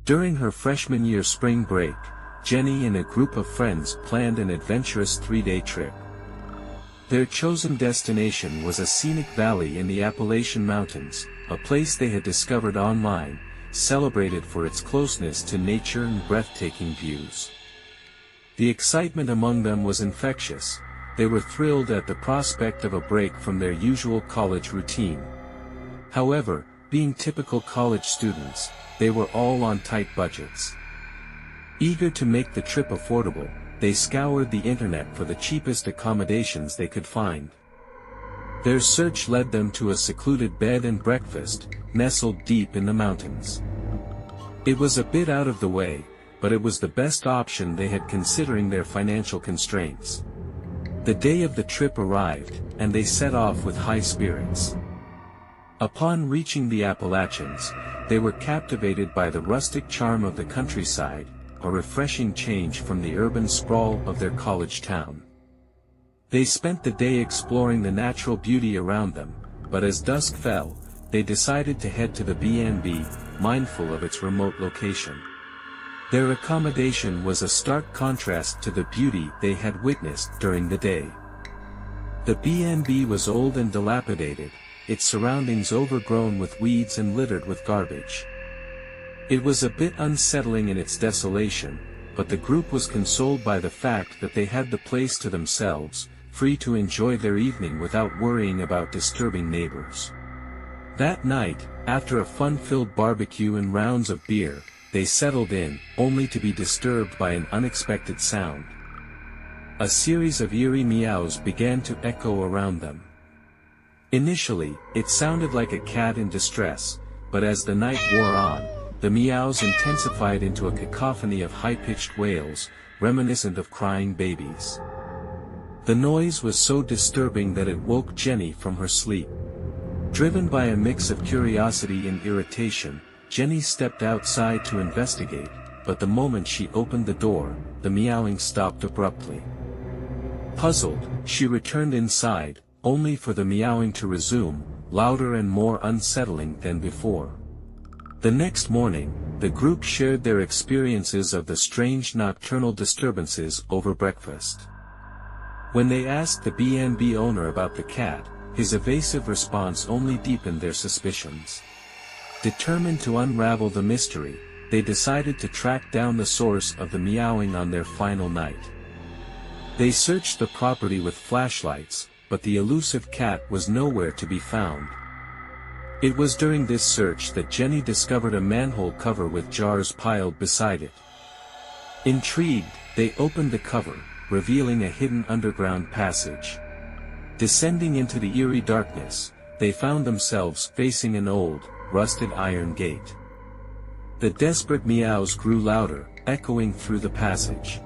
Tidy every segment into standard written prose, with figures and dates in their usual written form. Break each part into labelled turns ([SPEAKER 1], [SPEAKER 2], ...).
[SPEAKER 1] During her freshman year spring break, Jenny and a group of friends planned an adventurous 3-day trip. Their chosen destination was a scenic valley in the Appalachian Mountains, a place they had discovered online, celebrated for its closeness to nature and breathtaking views. The excitement among them was infectious. They were thrilled at the prospect of a break from their usual college routine. However, being typical college students, they were all on tight budgets. Eager to make the trip affordable, they scoured the internet for the cheapest accommodations they could find. Their search led them to a secluded bed and breakfast, nestled deep in the mountains. It was a bit out of the way, but it was the best option they had considering their financial constraints. The day of the trip arrived, and they set off with high spirits. Upon reaching the Appalachians, they were captivated by the rustic charm of the countryside, a refreshing change from the urban sprawl of their college town. They spent the day exploring the natural beauty around them, but as dusk fell, they decided to head to the B&B, mindful of its remote location. Their accommodation was a stark contrast to the beauty they had witnessed during the day. The B&B was old and dilapidated, its surroundings overgrown with weeds and littered with garbage. It was a bit unsettling in its desolation, but the group was consoled by the fact that they had the place to themselves, free to enjoy their evening without worrying about disturbing neighbors. That night, after a fun-filled barbecue and rounds of beer, they settled in, only to be disturbed by an unexpected sound. A series of eerie meows began to echo around them. Initially, it sounded like a cat in distress, but as the night wore on, the meows intensified into a cacophony of high-pitched wails, reminiscent of crying babies. The noise was so disturbing that it woke Jenny from her sleep. Driven by a mix of curiosity and irritation, Jenny stepped outside to investigate, but the moment she opened the door, the meowing stopped abruptly. Puzzled, she returned inside, only for the meowing to resume, louder and more unsettling than before. The next morning, the group shared their experiences of the strange nocturnal disturbances over breakfast. When they asked the B&B owner about the cat, his evasive response only deepened their suspicions. Determined to unravel the mystery, they decided to track down the source of the meowing on their final night. They searched the property with flashlights, but the elusive cat was nowhere to be found. It was during this search that Jenny discovered a manhole cover with jars piled beside it. Intrigued, they opened the cover, revealing a hidden underground passage. Descending into the eerie darkness, they found themselves facing an old, rusted iron gate. The desperate meows grew louder, echoing through the passage.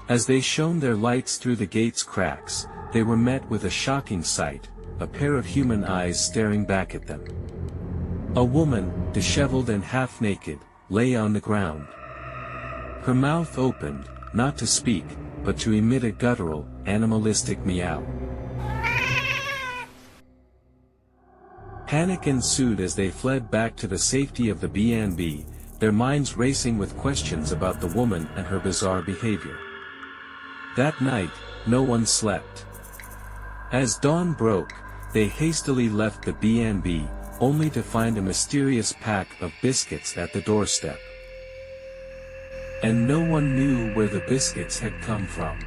[SPEAKER 1] As they shone their lights through the gate's cracks, they were met with a shocking sight, a pair of human eyes staring back at them. A woman, disheveled and half-naked, lay on the ground. Her mouth opened, not to speak, but to emit a guttural, animalistic meow. Panic ensued as they fled back to the safety of the B&B, their minds racing with questions about the woman and her bizarre behavior. That night, no one slept. As dawn broke, they hastily left the B&B, only to find a mysterious pack of biscuits at the doorstep. And no one knew where the biscuits had come from.